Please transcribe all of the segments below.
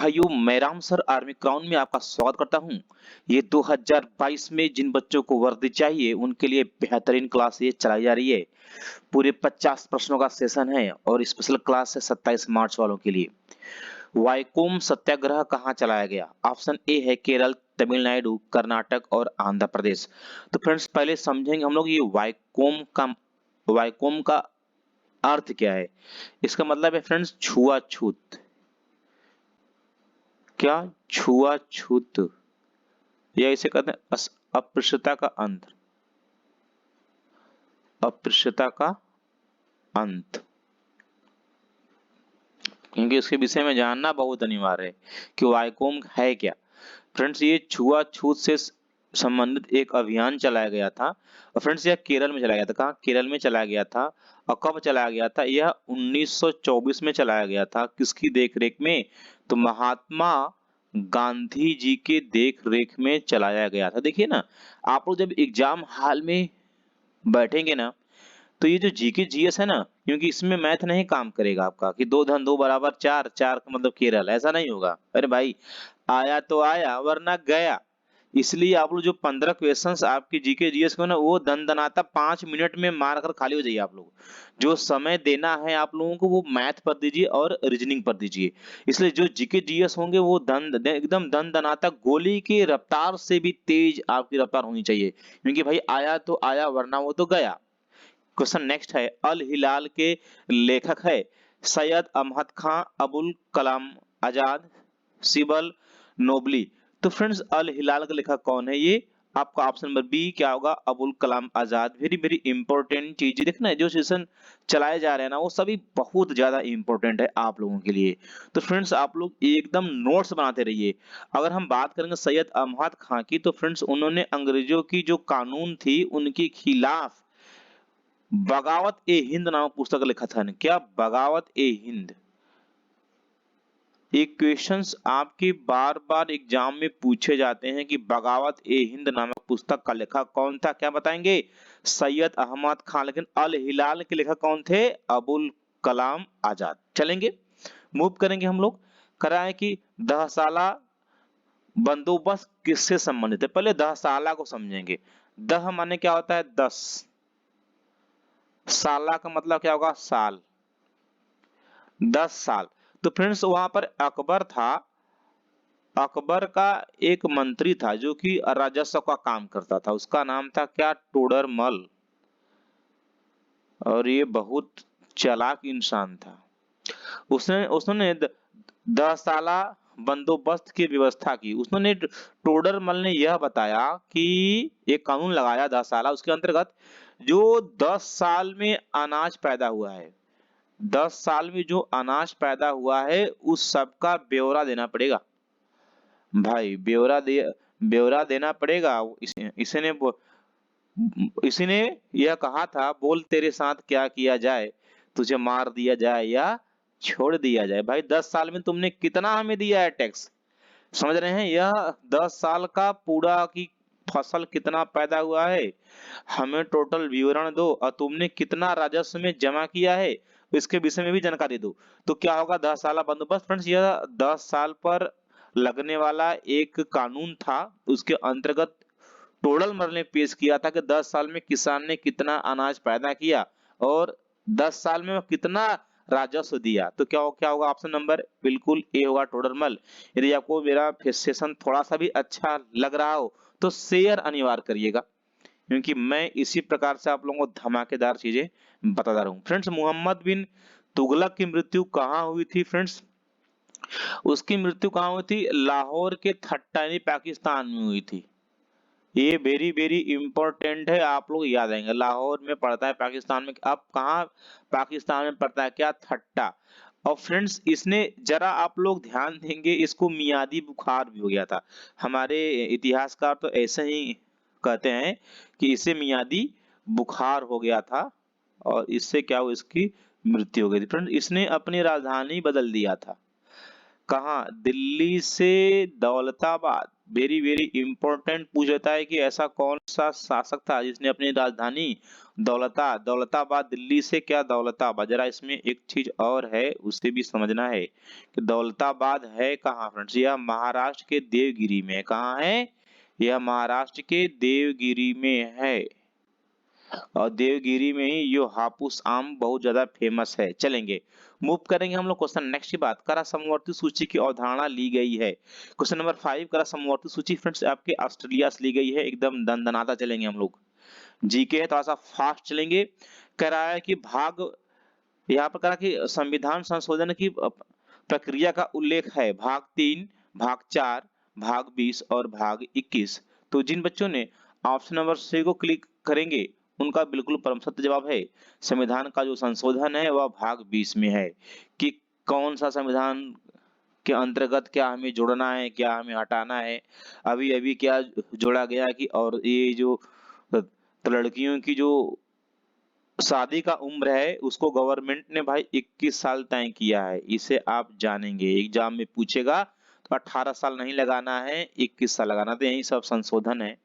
भाइयों, मैं Ram sir army crown में आपका स्वागत करता हूं। ये 2022 में जिन बच्चों को वर्दी चाहिए उनके लिए बेहतरीन क्लास ये चलाई जा रही है। पूरे 50 प्रश्नों का सेशन है और स्पेशल क्लास है 27 मार्च वालों के लिए। वाइकोम सत्याग्रह कहाँ चलाया गया? ऑप्शन ए है केरल, तमिलनाडु, कर्नाटक और आंध्र प्रदेश। तो फ्रेंड्स पहले समझेंगे हम लोग ये वाइकोम का अर्थ क्या है। इसका मतलब है फ्रेंड्स छुआछूत। क्या? छुआछूत, या इसे कहते हैं अस्पृश्यता का अंत। अस्पृश्यता का अंत, क्योंकि इसके विषय में जानना बहुत अनिवार्य है कि वाइकोम है क्या। फ्रेंड्स ये छुआछूत से संबंधित एक अभियान चलाया गया था और फ्रेंड्स यह केरल में चलाया गया था। कहाँ? केरल में चलाया गया था। और कब चलाया गया था? यह 1924 में चलाया गया था। किसकी देखरेख में? तो महात्मा गांधी जी के देख रेख में चलाया गया था। देखिए ना, आप लोग जब एग्जाम हॉल में बैठेंगे ना, तो ये जो जीके जीएस है ना, क्योंकि इसमें मैथ नहीं काम करेगा आपका कि 2 धन 2 बराबर 4, 4 का मतलब केरल, ऐसा नहीं होगा। अरे भाई, आया तो आया वरना गया। इसलिए आप लोग जो 15 क्वेश्चंस आपके जीके जीएस को ना, वो दन दनाता 5 मिनट में मार कर खाली हो जाइए। आप लोग जो समय देना है आप लोगों को वो मैथ पर दीजिए और रीजनिंग पर दीजिए। इसलिए जो जीके जीएस होंगे वो एकदम दन दनाता गोली की रफ्तार से भी तेज आपकी रफ्तार होनी चाहिए, क्योंकि भाई आया तो आया वरना वो तो गया। क्वेश्चन नेक्स्ट है, अल हिलाल के लेखक है सैयद अहमद खां, अबुल कलाम आजाद, सिबल नोबली। तो फ्रेंड्स अल हिलाल का लेखक कौन है? ये आपका ऑप्शन नंबर बी क्या होगा? Abul Kalam Azad. Very very important चीज देखना है, जो सेशन चलाए जा रहे हैं ना वो सभी बहुत ज्यादा इंपॉर्टेंट है आप लोगों के लिए। तो फ्रेंड्स आप लोग एकदम नोट्स बनाते रहिए। अगर हम बात करेंगे सैयद अहमद खां की, तो फ्रेंड्स उन्होंने अंग्रेजों की जो कानून थी उनके खिलाफ बगावत ए हिंद नामक पुस्तक लिखा था। क्या? बगावत ए हिंद। ये क्वेश्चंस आपके बार बार एग्जाम में पूछे जाते हैं कि बगावत ए हिंद नामक पुस्तक का लेखक कौन था? क्या बताएंगे? सैयद अहमद खान। लेकिन अल हिलाल के लेखक कौन थे? अबुल कलाम आजाद। चलेंगे, मूव करेंगे हम लोग। करा है कि दहसाला बंदोबस्त किससे संबंधित है? पहले दहसाला को समझेंगे। दह माने क्या होता है? 10। साला का मतलब क्या होगा? साल। 10 साल। तो फ्रेंड्स वहां पर अकबर था। अकबर का एक मंत्री था जो कि राजस्व का काम करता था। उसका नाम था क्या? टोडरमल। और ये बहुत चालाक इंसान था। उसने उसने 10 साला बंदोबस्त की व्यवस्था की। उसने टोडरमल ने यह बताया कि एक कानून लगाया 10 साला, उसके अंतर्गत जो 10 साल में अनाज पैदा हुआ है, 10 साल में जो अनाज पैदा हुआ है उस सब का ब्यौरा देना पड़ेगा। भाई ब्यौरा देना पड़ेगा। इसी ने यह कहा था, बोल तेरे साथ क्या किया जाए, तुझे मार दिया जाए या छोड़ दिया जाए। भाई 10 साल में तुमने कितना हमें दिया है टैक्स? समझ रहे हैं? यह 10 साल का पूरा की फसल कितना पैदा हुआ है, हमें टोटल विवरण दो, और तुमने कितना राजस्व में जमा किया है इसके विषय में भी जानकारी दो। तो क्या होगा? 10 साल बंदोबस्त। फ्रेंड्स यह 10 साल पर लगने वाला एक कानून था। उसके अंतर्गत टोडरमल ने पेश किया था कि 10 साल में किसान ने कितना अनाज पैदा किया और 10 साल में वो कितना राजस्व दिया। तो क्या होगा? ऑप्शन नंबर बिल्कुल ए होगा, टोडरमल। यदि आपको मेरा सेशन थोड़ा सा भी अच्छा लग रहा हो तो शेयर अनिवार्य करिएगा, क्योंकि मैं इसी प्रकार से आप लोगों को धमाकेदार चीजें बताता रहूं। फ्रेंड्स मोहम्मद बिन तुगलक की मृत्यु कहाँ हुई थी? फ्रेंड्स उसकी मृत्यु कहाँ हुई थी? लाहौर के थट्टा यानी पाकिस्तान में हुई थी। ये वेरी वेरी इंपॉर्टेंट है, आप लोग याद आएंगे। लाहौर में पड़ता है पाकिस्तान में। अब कहाँ पाकिस्तान में पड़ता है? क्या? थट्टा। और फ्रेंड्स इसने जरा आप लोग ध्यान देंगे, इसको मियादी बुखार भी हो गया था। हमारे इतिहासकार तो ऐसे ही कहते हैं कि इसे मियादी बुखार हो गया था और इससे क्या हुआ? इसकी मृत्यु हो गई थी। फ्रेंड्स इसने अपनी राजधानी बदल दिया था। कहाँ? दिल्ली से दौलताबाद। वेरी वेरी इंपॉर्टेंट पूछ लेता है कि ऐसा कौन सा शासक था जिसने अपनी राजधानी दौलताबाद दिल्ली से क्या दौलताबाद। जरा इसमें एक चीज और है, उसे भी समझना है कि दौलताबाद है कहाँ फ्रेंड्स। यह महाराष्ट्र के देवगिरी में है। कहाँ है? यह महाराष्ट्र के देवगिरी में है। और देवगिरी में ही यो हापुस आम बहुत ज्यादा फेमस है। चलेंगे, मूव करेंगे हम लोग क्वेश्चन नेक्स्ट की बात। करा समवर्ती सूची की अवधारणा ली गई है। क्वेश्चन नंबर 5, करा समवर्ती सूची फ्रेंड्स आपके ऑस्ट्रेलिया से ली गई है। एकदम दनदनाता चलेंगे हम लोग। जीके है, थोड़ा सा फास्ट चलेंगे। कह रहा है कि भाग, यहाँ पर कहा कि संविधान संशोधन की प्रक्रिया का उल्लेख है भाग 3, भाग 4, भाग 20 और भाग 21। तो जिन बच्चों ने ऑप्शन नंबर सी को क्लिक करेंगे उनका बिल्कुल परम सत्य जवाब है। संविधान का जो संशोधन है वह भाग 20 में है। कि कौन सा संविधान के अंतर्गत क्या हमें जोड़ना है, क्या हमें हटाना है, अभी अभी क्या जोड़ा गया कि, और ये जो लड़कियों की जो शादी का उम्र है उसको गवर्नमेंट ने भाई 21 साल तय किया है। इसे आप जानेंगे, एग्जाम में पूछेगा तो 18 साल नहीं लगाना है, 21 साल लगाना। तो यही सब संशोधन है।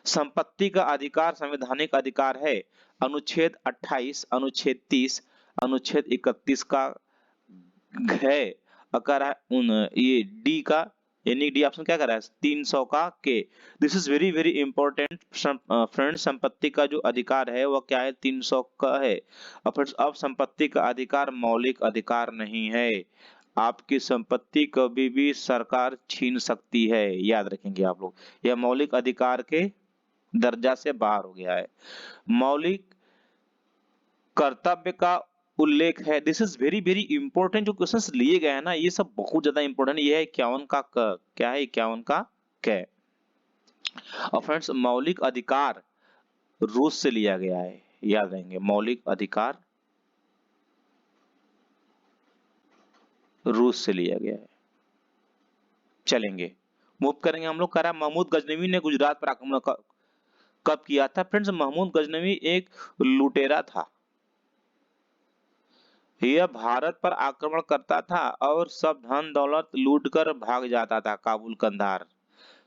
संपत्ति का अधिकार संवैधानिक अधिकार है। अनुच्छेद 28, अनुच्छेद 30, अनुच्छेद 31 का है। अगर ये डी का, यानी डी ऑप्शन क्या कर रहा है? 300 का के। This is very very important friend. संपत्ति का जो अधिकार है वह क्या है? 300 का है। और फ्रेंड्स अब संपत्ति का अधिकार मौलिक अधिकार नहीं है। आपकी संपत्ति कभी भी सरकार छीन सकती है, याद रखेंगे आप लोग। यह मौलिक अधिकार के दर्जा से बाहर हो गया है। मौलिक कर्तव्य का उल्लेख है। This is very very important. जो क्वेश्चंस लिए गए हैं ना ये सब बहुत ज्यादा इंपॉर्टेंट। ये है 51 का क, क्या है 51 का क। और फ्रेंड्स मौलिक अधिकार रूस से लिया गया है, याद रहेंगे। मौलिक अधिकार रूस से लिया गया है। चलेंगे, मूव करेंगे हम लोग। कह रहा है महमूद गजनवी ने गुजरात पर आक्रमण कब किया था? फ्रेंड्स महमूद गजनवी एक लुटेरा था। यह भारत पर आक्रमण करता था और सब धन दौलत लूट कर भाग जाता था काबुल कंधार।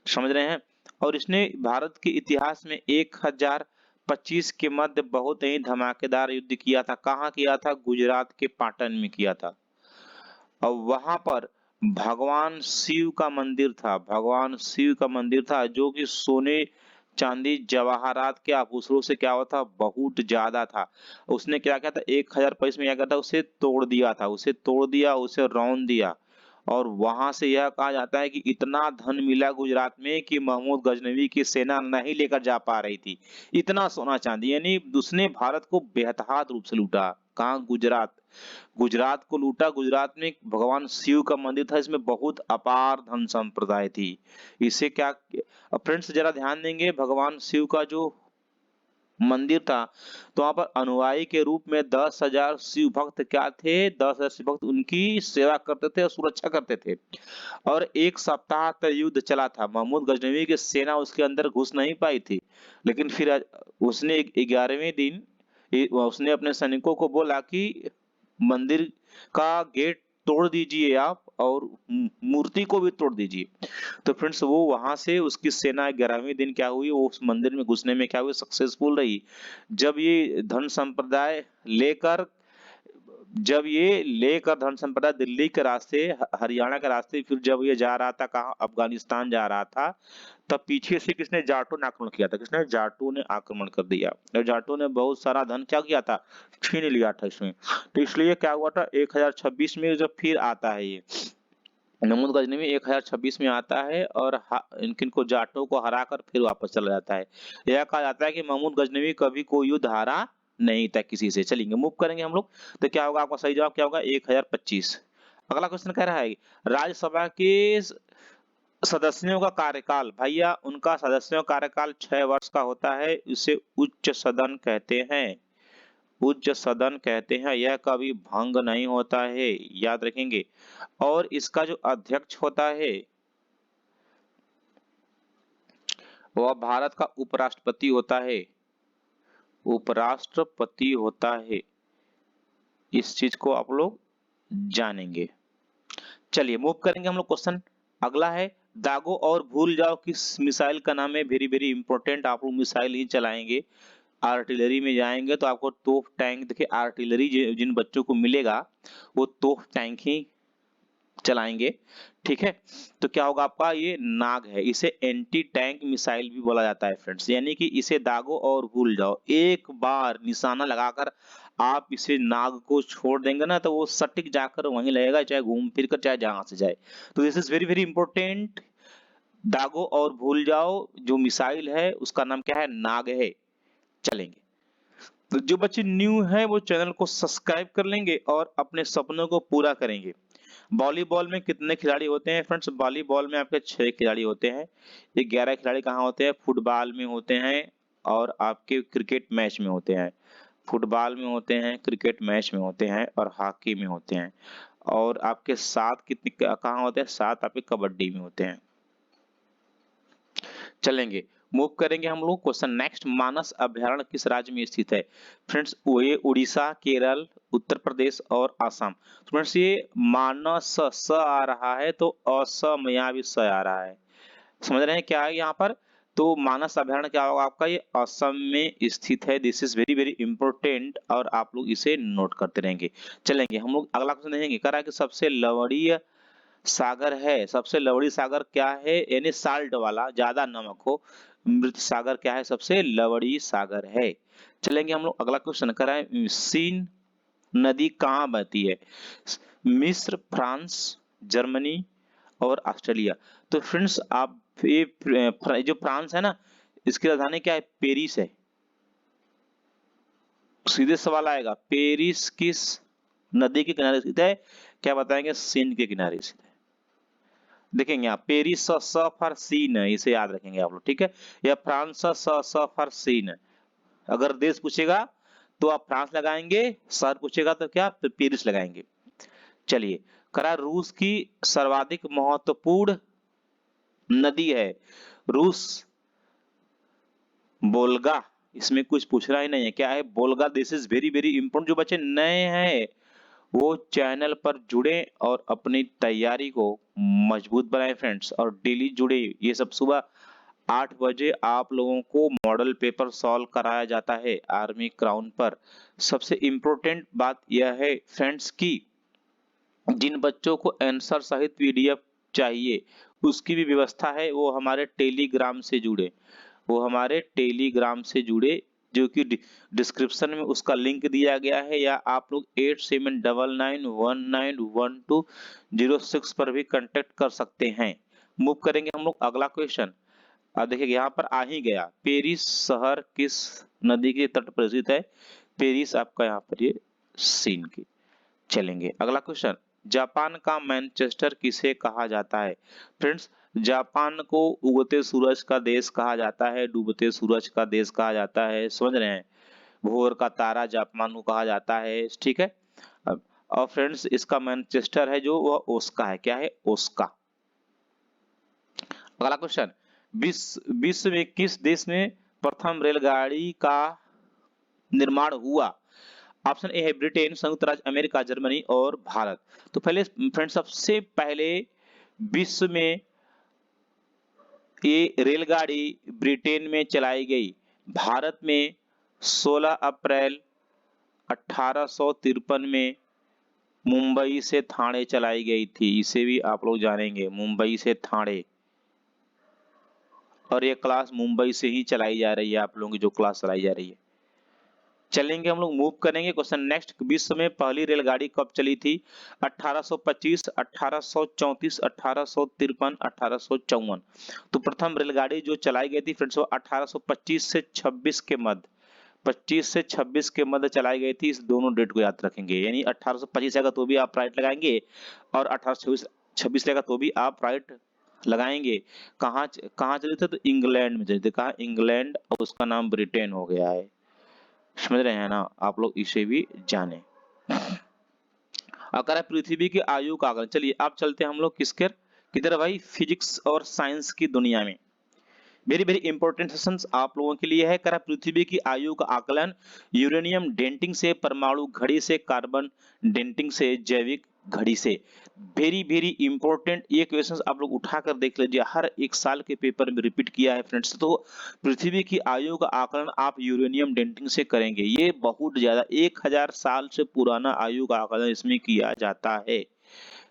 समझ रहे हैं? और इसने भारत के इतिहास में 1025 के मध्य बहुत ही धमाकेदार युद्ध किया था। कहाँ किया था? गुजरात के पाटन में किया था। और वहां पर भगवान शिव का मंदिर था। भगवान शिव का मंदिर था जो कि सोने चांदी जवाहरात के आभूषणों से क्या हुआ था? बहुत ज्यादा था। उसने क्या किया था? 1025 में क्या किया था? उसे तोड़ दिया था। उसे तोड़ दिया, उसे रौंद दिया। और वहां से यह कहा जाता है कि इतना धन मिला गुजरात में कि महमूद गजनवी की सेना नहीं लेकर जा पा रही थी। इतना सोना चांदी, यानी उसने भारत को बेहतहात रूप से लूटा। कहाँ? गुजरात। गुजरात को लूटा। गुजरात में भगवान शिव का मंदिर था, इसमें बहुत अपार धन संप्रदाय थी। इसे क्या, फ्रेंड्स जरा ध्यान देंगे, भगवान शिव का जो मंदिर था तो वहां पर अनुयायी के रूप में 10,000 शिव भक्त क्या थे? 10,000 शिव भक्त उनकी सेवा करते थे और सुरक्षा करते थे। और एक सप्ताह तक युद्ध चला था। महमूद गजनवी की सेना उसके अंदर घुस नहीं पाई थी। लेकिन फिर उसने 11वें दिन उसने अपने सैनिकों को बोला कि मंदिर का गेट तोड़ दीजिए आप और मूर्ति को भी तोड़ दीजिए। तो फ्रेंड्स वो वहां से उसकी सेना 11वें दिन क्या हुई? वो उस मंदिर में घुसने में क्या हुई? सक्सेसफुल रही। जब ये धन संप्रदाय लेकर जब ये लेकर धन संपदा दिल्ली के रास्ते हरियाणा के रास्ते, फिर जब ये जा रहा था कहाँ? अफगानिस्तान जा रहा था, तब पीछे से किसने? जाटों ने आक्रमण किया था। किसने? जाटों ने आक्रमण कर दिया। और जाटों ने बहुत सारा धन क्या किया था? छीन लिया था इसमें। तो इसलिए क्या हुआ था? 1026 में जब फिर आता है ये महमूद गजनवी 1026 में आता है और इनको जाटों को हराकर फिर वापस चला जाता है। यह कहा जाता है कि महमूद गजनवी कभी कोई युद्ध हारा नहीं था किसी से। चलेंगे, मूव करेंगे हम लोग। तो क्या होगा? आपका सही जवाब क्या होगा? 1025। अगला क्वेश्चन कह रहा है राज्यसभा के सदस्यों का कार्यकाल। भैया उनका सदस्यों का कार्यकाल 6 वर्ष का होता है। इसे उच्च सदन कहते हैं। उच्च सदन कहते हैं। यह कभी भंग नहीं होता है, याद रखेंगे। और इसका जो अध्यक्ष होता है वह भारत का उपराष्ट्रपति होता है। उपराष्ट्रपति होता है। इस चीज को आप लोग जानेंगे। चलिए मूव करेंगे हम लोग क्वेश्चन अगला है, दागो और भूल जाओ किस मिसाइल का नाम है। वेरी वेरी इंपॉर्टेंट, आप लोग मिसाइल ही चलाएंगे, आर्टिलरी में जाएंगे तो आपको तोप टैंक, देखिए आर्टिलरी जिन बच्चों को मिलेगा वो तोप टैंक ही चलाएंगे, ठीक है। तो क्या होगा आपका, ये नाग है, इसे एंटी टैंक मिसाइल भी बोला जाता है फ्रेंड्स, यानी कि इसे दागो और भूल जाओ, एक बार निशाना लगाकर आप इसे नाग को छोड़ देंगे ना तो वो सटीक जाकर वहीं लगेगा, चाहे घूम फिर कर चाहे जहां से जाए। तो this is very very important, दागो और भूल जाओ जो मिसाइल है उसका नाम क्या है, नाग है। चलेंगे, तो जो बच्चे न्यू हैं वो चैनल को सब्सक्राइब कर लेंगे और अपने सपनों को पूरा करेंगे। वॉलीबॉल में कितने खिलाड़ी होते हैं फ्रेंड्स, वॉलीबॉल में आपके 6 खिलाड़ी होते हैं। ये 11 खिलाड़ी कहाँ होते हैं, फुटबॉल में होते हैं और आपके क्रिकेट मैच में होते हैं। फुटबॉल में होते हैं, क्रिकेट मैच में होते हैं और हॉकी में होते हैं। और आपके 7 कितने कहाँ होते हैं, 7 आपके कबड्डी में होते हैं। चलेंगे, मूव करेंगे हम लोग क्वेश्चन नेक्स्ट, मानस अभयारण्य किस राज्य में स्थित है। फ्रेंड्स ये उड़ीसा, केरल, उत्तर प्रदेश और असम। फ्रेंड्स ये मानस स आ रहा है तो असम यहाँ भी स आ रहा है, समझ रहे हैं क्या है यहाँ पर। तो मानस अभयारण्य क्या होगा आपका, ये असम में स्थित है। This is very very important और आप लोग इसे नोट करते रहेंगे। चलेंगे हम लोग अगला क्वेश्चन देखेंगे, कह रहा है कि सबसे लवणीय सागर है, सबसे लवणीय सागर क्या है, यानी साल्ट वाला, ज्यादा नमक हो, मृत सागर क्या है, सबसे लवणीय सागर है। चलेंगे हम लोग अगला क्वेश्चन, कराएं सीन नदी कहाँ बहती है, मिस्र, फ्रांस, जर्मनी और ऑस्ट्रेलिया। तो फ्रेंड्स आप ये जो फ्रांस है ना, इसकी राजधानी क्या है, पेरिस है। सीधे सवाल आएगा, पेरिस किस नदी के किनारे स्थित है, क्या बताएंगे, सीन के किनारे स्थित है। देखेंगे आप, पेरिस स फॉर सीन है, इसे याद रखेंगे आप लोग, ठीक है। या फ्रांस स फॉर सीन है। अगर देश पूछेगा तो आप फ्रांस लगाएंगे, शहर पूछेगा तो क्या, तो पेरिस लगाएंगे। चलिए, करा रूस की सर्वाधिक महत्वपूर्ण नदी है, रूस बोल्गा, इसमें कुछ पूछना ही नहीं है, क्या है, Volga. This is very very important, जो बच्चे नए हैं वो चैनल पर जुड़े और अपनी तैयारी को मजबूत बनाए फ्रेंड्स, और डेली जुड़े। ये सब सुबह 8 बजे आप लोगों को मॉडल पेपर सॉल्व कराया जाता है आर्मी क्राउन पर। सबसे इंपॉर्टेंट बात यह है फ्रेंड्स कि जिन बच्चों को आंसर सहित पीडीएफ चाहिए उसकी भी व्यवस्था है, वो हमारे टेलीग्राम से जुड़े, वो हमारे टेलीग्राम से जुड़े, जो कि डिस्क्रिप्शन में उसका लिंक दिया गया है, या आप लोग 8799191206 पर भी कांटेक्ट कर सकते हैं। मूव करेंगे हम लोग अगला क्वेश्चन। अब देखिए यहाँ पर आ ही गया, पेरिस शहर किस नदी के तट पर स्थित है, पेरिस आपका यहाँ पर ये सीन की। चलेंगे अगला क्वेश्चन, जापान का मैनचेस्टर किसे कहा जाता है। फ्रेंड्स जापान को उगते सूरज का देश कहा जाता है, डूबते सूरज का देश कहा जाता है, समझ रहे हैं। भोर का तारा जापान को कहा जाता है, ठीक है। और फ्रेंड्स इसका मैनचेस्टर है जो, वह ओस्का है, क्या है, ओस्का। अगला क्वेश्चन, विश्व में किस देश में प्रथम रेलगाड़ी का निर्माण हुआ। ऑप्शन ए है ब्रिटेन, संयुक्त राज्य अमेरिका, जर्मनी और भारत। तो पहले फ्रेंड्स सबसे पहले विश्व में ये रेलगाड़ी ब्रिटेन में चलाई गई, भारत में 16 अप्रैल 1853 में मुंबई से ठाणे चलाई गई थी, इसे भी आप लोग जानेंगे, मुंबई से ठाणे। और ये क्लास मुंबई से ही चलाई जा रही है, आप लोगों की जो क्लास चलाई जा रही है। चलेंगे हम लोग, मूव करेंगे क्वेश्चन नेक्स्ट, विश्व में पहली रेलगाड़ी कब चली थी, 1825, 1834, 1853, 1854। तो प्रथम रेलगाड़ी जो चलाई गई थी फ्रेंड्स वो 1825 से 26 के मध्य, 25 से 26 के मध्य चलाई गई थी। इस दोनों डेट को याद रखेंगे, यानी 1825 आएगा तो भी आप राइट लगाएंगे और 1826 रहेगा तो भी आप राइट लगाएंगे। कहाँ कहाँ चले थे, तो इंग्लैंड में चले थे, कहाँ, इंग्लैंड, और उसका नाम ब्रिटेन हो गया है, समझ रहे हैं ना आप लोग, इसे भी जाने। अगर पृथ्वी की आयु का आकलन, चलिए आप चलते हैं हम लोग किधर भाई, फिजिक्स और साइंस की दुनिया में। वेरी वेरी इंपॉर्टेंट सेशंस आप लोगों के लिए है। करा पृथ्वी की आयु का आकलन यूरेनियम डेंटिंग से, परमाणु घड़ी से, कार्बन डेंटिंग से, जैविक घड़ी से। वेरी वेरी इंपॉर्टेंट ये क्वेश्चन आप लोग उठाकर देख लीजिए, हर एक साल के पेपर में रिपीट किया है फ्रेंड्स। तो पृथ्वी की आयु का आकलन आप यूरेनियम डेटिंग से करेंगे। ये बहुत ज्यादा 1000 साल से पुराना आयु का आकलन इसमें किया जाता है,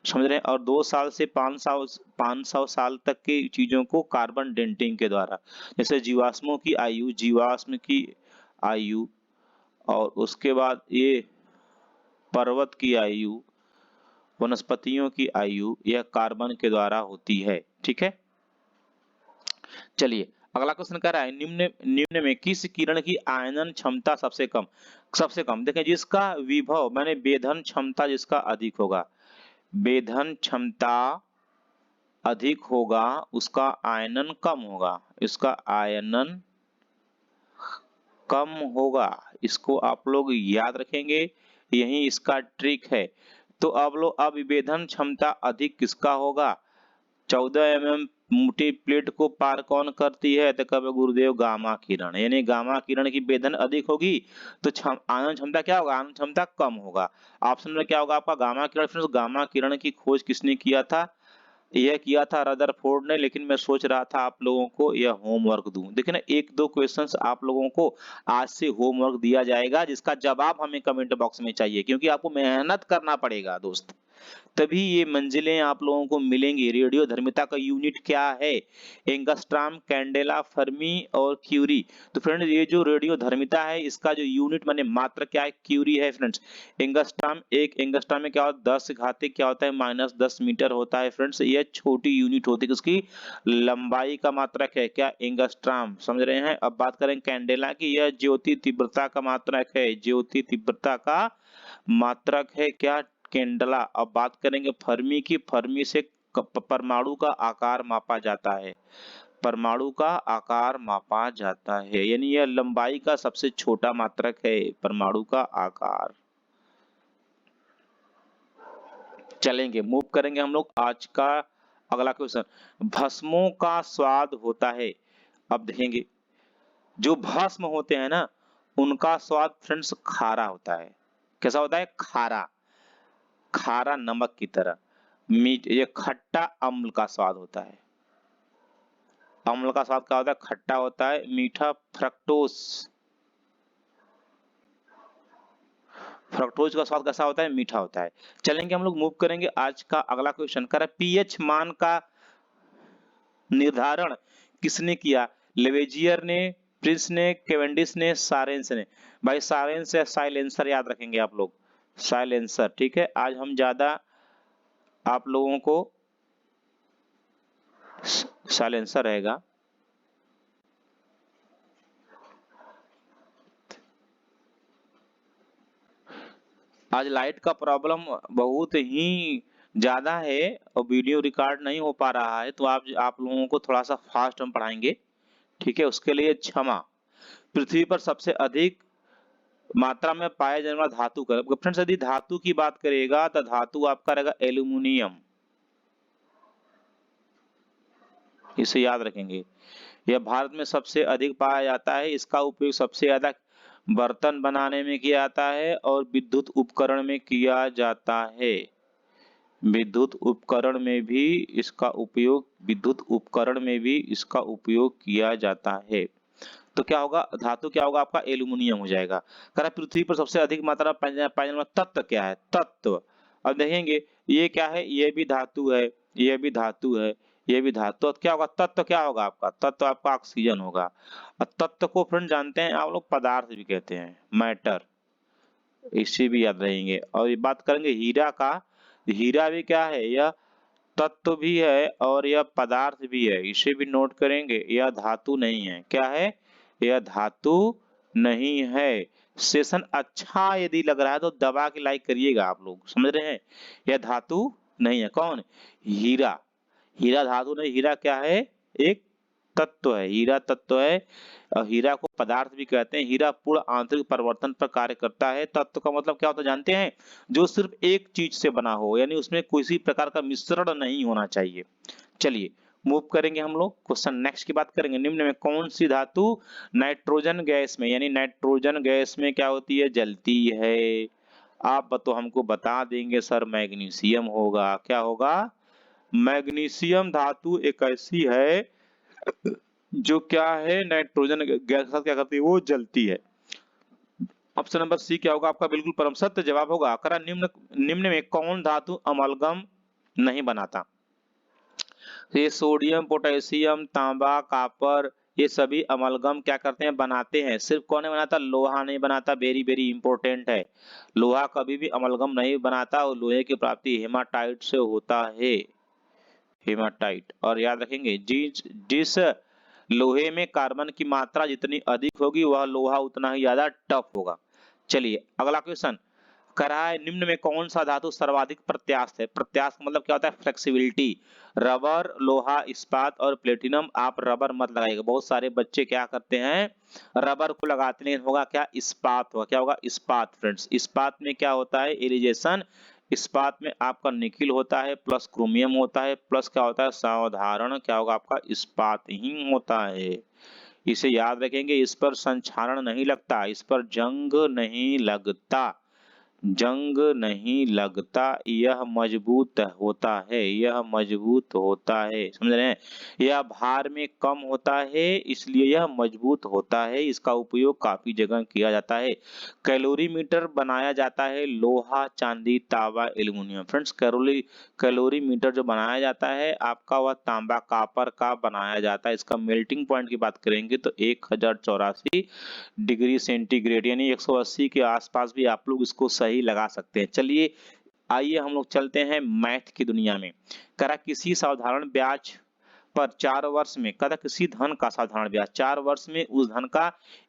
समझ रहे हैं। और 2 साल से 500 साल तक की चीजों को कार्बन डेटिंग के द्वारा, जैसे जीवाश्मों की आयु, जीवाश्म की आयु, और उसके बाद ये पर्वत की आयु, वनस्पतियों की आयु, यह कार्बन के द्वारा होती है। ठीक है, चलिए अगला क्वेश्चन कह रहा है निम्न निम्न में किस किरण की आयनन क्षमता सबसे कम? सबसे कम देखें, जिसका विभव माने वेधन क्षमता जिसका अधिक होगा, वेधन क्षमता अधिक होगा उसका आयनन कम होगा, इसका आयनन कम होगा। इसको आप लोग याद रखेंगे, यही इसका ट्रिक है। तो अब विभेदन क्षमता अधिक किसका होगा? 14 mm मोटी प्लेट को पार कौन करती है? तो कब गुरुदेव गामा किरण, यानी गामा किरण की वेधन अधिक होगी तो आयन क्षमता क्या होगा? आयन क्षमता कम होगा। ऑप्शन में क्या होगा आपका? गामा किरण। फ्रेंड्स गामा किरण की खोज किसने किया था? यह किया था रदरफोर्ड ने, लेकिन मैं सोच रहा था आप लोगों को यह होमवर्क दूं। देखिए ना, एक दो क्वेश्चंस आप लोगों को आज से होमवर्क दिया जाएगा जिसका जवाब हमें कमेंट बॉक्स में चाहिए, क्योंकि आपको मेहनत करना पड़ेगा दोस्त, तभी ये मंजिलें आप लोगों को मिलेंगी। रेडियो धर्मिता का यूनिट क्या है? एंगस्ट्रॉम, कैंडेला, फर्मी और क्यूरी। तो फ्रेंड्स ये जो रेडियो धर्मिता है इसका जो यूनिट माने मात्रा क्या है? क्यूरी है फ्रेंड्स। एंगस्ट्रॉम, एक एंगस्ट्रॉम में क्या होता है? 10 घातिक क्या होता है? -10 मीटर होता है फ्रेंड्स। ये छोटी यूनिट होती है, उसकी लंबाई का मात्रक है क्या? एंगस्ट्रॉम, समझ रहे हैं। अब बात करें कैंडेला की, यह ज्योति तीव्रता का मात्रक है, ज्योति तीव्रता का मात्रक है क्या? कैंडला। अब बात करेंगे फर्मी की, फर्मी से परमाणु का आकार मापा जाता है, परमाणु का आकार मापा जाता है, यानी यह लंबाई का सबसे छोटा मात्रक है, परमाणु का आकार। चलेंगे, मूव करेंगे हम लोग आज का अगला क्वेश्चन। भस्मों का स्वाद होता है, अब देखेंगे जो भस्म होते हैं ना उनका स्वाद फ्रेंड्स खारा होता है। कैसा होता है? खारा, खारा नमक की तरह। मीठ, ये खट्टा अम्ल का स्वाद होता है। अम्ल का स्वाद क्या होता है? खट्टा होता है। मीठा फ्रक्टोज, फ्रक्टोज का स्वाद कैसा होता है? मीठा होता है। चलेंगे हम लोग, मूव करेंगे आज का अगला क्वेश्चन। कर पीएच मान का निर्धारण किसने किया? लेवेजियर ने, प्रिंस ने, केवेंडिश ने, सारेंस ने। भाई सारेंस या साइलेंसर याद रखेंगे आप लोग, साइलेंसर। ठीक है, आज हम ज्यादा आप लोगों को साइलेंसर रहेगा। आज लाइट का प्रॉब्लम बहुत ही ज्यादा है और वीडियो रिकॉर्ड नहीं हो पा रहा है, तो आप लोगों को थोड़ा सा फास्ट हम पढ़ाएंगे, ठीक है, उसके लिए क्षमा। पृथ्वी पर सबसे अधिक मात्रा में पाया जाने वाला धातु का, फ्रेंड्स यदि धातु की बात करेगा तो धातु आपका रहेगा एल्यूमिनियम, इसे याद रखेंगे। यह भारत में सबसे अधिक पाया जाता है। इसका उपयोग सबसे ज्यादा बर्तन बनाने में किया जाता है और विद्युत उपकरण में किया जाता है। विद्युत उपकरण में भी इसका उपयोग, विद्युत उपकरण में भी इसका उपयोग किया जाता है। तो क्या होगा? धातु क्या होगा आपका? एल्यूमिनियम हो जाएगा। कह रहा पृथ्वी पर सबसे अधिक मात्रा पाया जाने वाला तत्व क्या है? तत्व। अब देखेंगे ये क्या है? ये भी धातु है, ये भी धातु है, ये भी धातु। तो क्या होगा? तत्व क्या होगा आपका? तत्व आपका ऑक्सीजन होगा। और तत्व को फ्रेंड जानते हैं आप लोग पदार्थ भी कहते हैं, मैटर, इसे भी याद रहेंगे। और ये बात करेंगे हीरा का, हीरा भी क्या है? यह तत्व भी है और यह पदार्थ भी है, इसे भी नोट करेंगे। यह धातु नहीं है, क्या है? यह धातु नहीं है। सेशन अच्छा यदि लग रहा है तो दबा के लाइक करिएगा, आप लोग समझ रहे हैं। यह धातु नहीं है। कौन? हीरा। हीरा धातु नहीं, हीरा क्या है? एक तत्व है, हीरा तत्व है। और हीरा को पदार्थ भी कहते हैं। हीरा पूर्ण आंतरिक परिवर्तन पर कार्य करता है। तत्व का मतलब क्या होता है जानते हैं? जो सिर्फ एक चीज से बना हो, यानी उसमें किसी प्रकार का मिश्रण नहीं होना चाहिए। चलिए मूव करेंगे हम लोग, क्वेश्चन नेक्स्ट की बात करेंगे। निम्न में कौन सी धातु नाइट्रोजन गैस में, यानी नाइट्रोजन गैस में क्या होती है? जलती है। आप तो हमको बता देंगे सर मैग्नीशियम होगा। क्या होगा? मैग्नीशियम धातु एक ऐसी है जो क्या है, नाइट्रोजन गैस के साथ क्या करती है, वो जलती है। ऑप्शन नंबर सी क्या होगा आपका बिल्कुल परम सत्य जवाब होगा। करा निम्न निम्न में कौन धातु अमलगम नहीं बनाता? तो ये सोडियम, पोटेशियम, तांबा, कापर, ये सभी अमलगम क्या करते हैं, बनाते हैं। सिर्फ कौन नहीं बनाता? लोहा नहीं बनाता। वेरी वेरी इंपॉर्टेंट है। लोहा कभी भी अमलगम नहीं बनाता और लोहे की प्राप्ति हेमाटाइट से होता है। हेमाटाइट। और याद रखेंगे जिस जिस लोहे में कार्बन की मात्रा जितनी अधिक होगी वह लोहा उतना ही ज्यादा टफ होगा। चलिए अगला क्वेश्चन करा है निम्न में कौन सा धातु सर्वाधिक प्रत्यास्थ है? प्रत्यास्थ मतलब क्या होता है? फ्लेक्सिबिलिटी। रबर, लोहा, इस्पात और प्लेटिनम। आप रबर मत लगाइएगा, बहुत सारे बच्चे क्या करते हैं, रबर को लगाते हैं, लेकिन होगा क्या? इस्पात होगा। क्या होगा? इस्पात। फ्रेंड्स इस्पात में क्या होता है? एलिजेशन। इस्पात में आपका निकिल होता है प्लस क्रोमियम होता है प्लस क्या होता है? साधारण क्या होगा आपका? इस्पात ही होता है। इसे याद रखेंगे, इस पर संक्षारण नहीं लगता, इस पर जंग नहीं लगता, जंग नहीं लगता, यह मजबूत होता है, यह मजबूत होता है। समझ रहे हैं? यह भार में कम होता है इसलिए यह मजबूत होता है। इसका उपयोग काफी जगह किया जाता है। कैलोरीमीटर बनाया जाता है लोहा, चांदी, तांबा, एल्युमिनियम। फ्रेंड्स कैलोरीमीटर जो बनाया जाता है आपका वह तांबा कापर का बनाया जाता है। इसका मेल्टिंग पॉइंट की बात करेंगे तो 1084 डिग्री सेंटीग्रेड यानी 180 के आसपास भी आप लोग इसको सही लगा सकते हैं। चलिए आइए हम लोग चलते हैं मैथ की दुनिया में। करा किसी साधारण ब्याज पर 4 वर्ष में, कदा किसी धन का साधारण ब्याज 4 वर्ष में उस धन का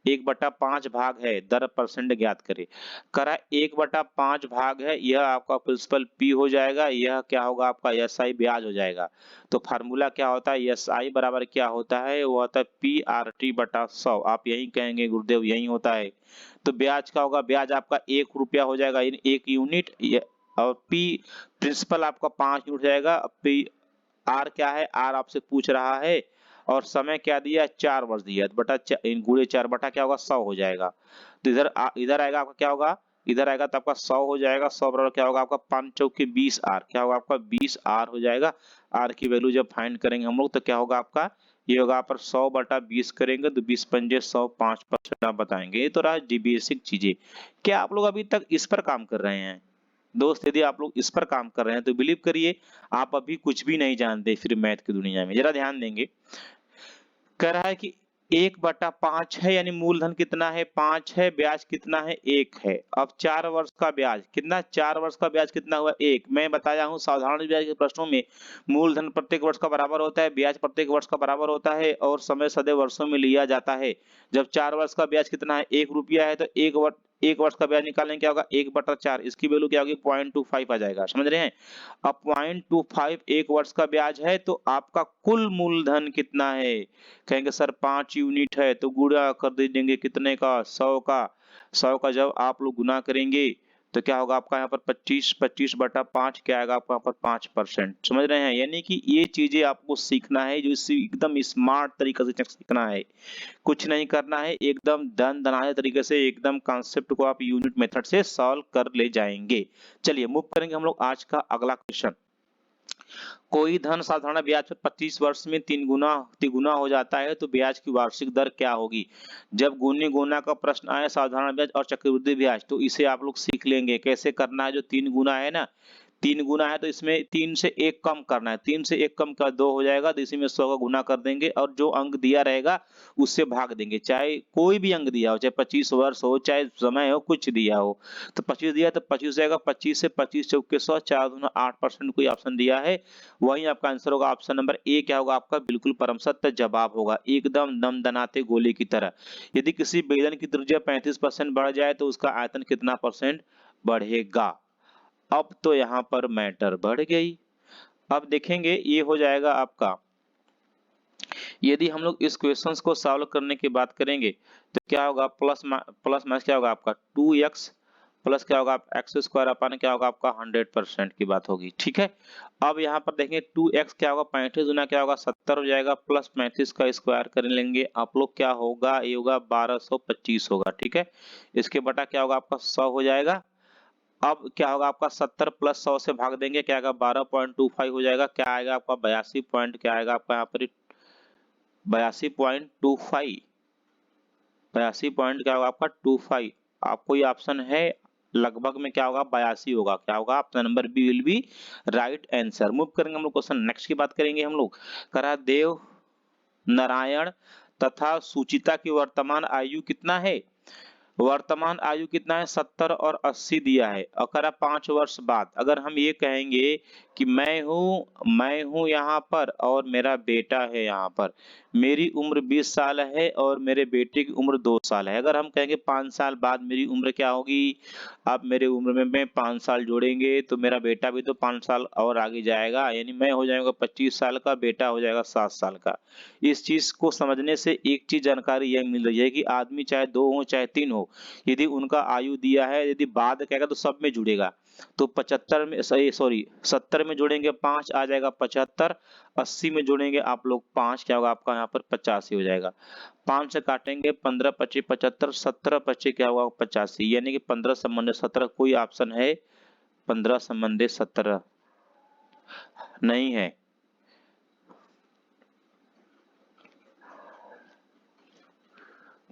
1/5 भाग है, दर परसेंट ज्ञात करे। करा 1/5 भाग है, यह आपका प्रिंसिपल पी हो जाएगा, यह क्या होगा आपका एसआई ब्याज हो जाएगा। तो फार्मूला क्या होता है? एसआई बराबर क्या होता है? वो होता है पी आर टी बटा 100। आप यही कहेंगे गुरुदेव यही होता है। तो ब्याज का होगा, ब्याज आपका 1 रुपया हो जाएगा, 1 यूनिट। और पी प्रिंसिपल आपका 5 यूनिट जाएगा। पी आर क्या है? आर आपसे पूछ रहा है और समय क्या दिया? 4 वर्ष दिया, बटा गुणे 4 बटा क्या होगा? 100 हो जाएगा। तो इधर आएगा आपका क्या होगा? इधर आएगा तो आपका 100 हो जाएगा। 100 बराबर क्या होगा आपका? 5 चौके 20 आर। क्या होगा आपका? 20 आर हो जाएगा। आर की वैल्यू जब फाइंड करेंगे हम लोग तो क्या होगा आपका? ये होगा पर 100/20 करेंगे तो 20 पंजे 100, 5% आप बताएंगे। ये तो रहा बेसिक चीजें। क्या आप लोग अभी तक इस पर काम कर रहे हैं? दोस्त यदि आप लोग इस पर काम कर रहे हैं तो बिलीव करिए आप अभी कुछ भी नहीं जानते फिर मैथ की दुनिया में। जरा ध्यान देंगे, कह रहा है कि 1/5 है यानी मूलधन कितना है? 5 है, ब्याज कितना है? 1 है। अब 4 वर्ष का ब्याज कितना? 4 वर्ष का ब्याज कितना हुआ? 1। मैं बताया हूं साधारण ब्याज के प्रश्नों में मूलधन प्रत्येक वर्ष का बराबर होता है, ब्याज प्रत्येक वर्ष का बराबर होता है और समय सदैव वर्षों में लिया जाता है। जब 4 वर्ष का ब्याज कितना है? 1 रुपया है तो 1 वर्ष का ब्याज निकालने क्या होगा? 1/4। इसकी वैल्यू क्या होगी? 0.25 आ जाएगा। समझ रहे हैं? अब 0.25 1 वर्ष का ब्याज है तो आपका कुल मूलधन कितना है? कहेंगे सर 5 यूनिट है तो गुणा कर दे देंगे कितने का? 100 का। 100 का जब आप लोग गुना करेंगे तो क्या होगा आपका यहाँ पर 25/5 क्या आएगा आपका यहाँ पर? 5%। समझ रहे हैं? यानी कि ये चीजें आपको सीखना है, जो इससे एकदम स्मार्ट तरीके से सीखना है। कुछ नहीं करना है, एकदम दन दनाने तरीके से एकदम कॉन्सेप्ट को आप यूनिट मेथड से सॉल्व कर ले जाएंगे। चलिए मूव करेंगे हम लोग आज का अगला क्वेश्चन। कोई धन साधारण ब्याज पर 25 वर्ष में तिगुना हो जाता है तो ब्याज की वार्षिक दर क्या होगी? जब गुनी गुना का प्रश्न आए साधारण ब्याज और चक्रवृद्धि ब्याज तो इसे आप लोग सीख लेंगे कैसे करना है। जो 3 गुना है ना, 3 गुना है तो इसमें 3 से 1 कम करना है। 3 से 1 कम का 2 हो जाएगा तो इसी में 100 का गुना कर देंगे और जो अंक दिया रहेगा उससे भाग देंगे। चाहे कोई भी अंक दिया हो, चाहे 25 वर्ष हो, चाहे समय हो, कुछ दिया हो। तो 25 दिया तो 25 जाएगा। 25 से 25 चौके 100, 4 दूना 8% कोई ऑप्शन दिया है, वही आपका आंसर होगा। ऑप्शन नंबर ए क्या होगा आपका? बिल्कुल परम सत्य जवाब होगा, एकदम दम दनाते गोले की तरह। यदि किसी बेलन की त्रिज्या 35% बढ़ जाए तो उसका आयतन कितना परसेंट बढ़ेगा? अब तो यहाँ पर मैटर बढ़ गई। अब देखेंगे ये हो जाएगा आपका, यदि हम लोग इस क्वेश्चंस को सॉल्व करने की बात करेंगे तो क्या होगा? प्लस माइनस क्या होगा आपका? 2x प्लस क्या होगा? एक्स स्क्वायर अपन क्या होगा आपका? 100% की बात होगी। ठीक है, अब यहाँ पर देखेंगे 2x क्या होगा? 35 गुना क्या होगा? 70 हो जाएगा प्लस 35 का स्क्वायर कर लेंगे आप लोग, क्या होगा? ये होगा 1225 होगा। ठीक है, इसके बटा क्या होगा आपका? 100 हो जाएगा। अब क्या होगा आपका 70 प्लस 100 से भाग देंगे, क्या आएगा 12.25 हो जाएगा, क्या आएगा आपका 82 पॉइंट, क्या आएगा आपका यहाँ पर 82.25, 82 पॉइंट क्या होगा आपका 25। आपको ये ऑप्शन है लगभग में क्या होगा 82 होगा, क्या होगा option number B will be right answer. Move करेंगे हम लोग क्वेश्चन नेक्स्ट की बात करेंगे हम लोग। करा देव नारायण तथा सुचिता की वर्तमान आयु कितना है? वर्तमान आयु कितना है? 70 और 80 दिया है। अगर 5 वर्ष बाद अगर हम ये कहेंगे कि मैं हूं यहाँ पर और मेरा बेटा है यहाँ पर, मेरी उम्र 20 साल है और मेरे बेटे की उम्र 2 साल है। अगर हम कहेंगे 5 साल बाद मेरी उम्र क्या होगी, अब मेरे उम्र में 5 साल जोड़ेंगे तो मेरा बेटा भी तो 5 साल और आगे जाएगा, यानी मैं हो जाऊंगा 25 साल का, बेटा हो जाएगा 7 साल का। इस चीज को समझने से एक चीज जानकारी यह मिल रही है कि आदमी चाहे 2 हो चाहे 3 हो, यदि उनका आयु दिया है, यदि बाद कहेगा तो सब में जुड़ेगा। तो 75 में सॉरी 70 में जोड़ेंगे 5 आ जाएगा 75, 80 में जोड़ेंगे आप लोग 5 क्या होगा आपका यहाँ पर 85 हो जाएगा। 5 से काटेंगे 15 25 75, 17 25 क्या होगा 85, यानी कि 15 संबंधित 17 कोई ऑप्शन है? 15 संबंधित 17 नहीं है।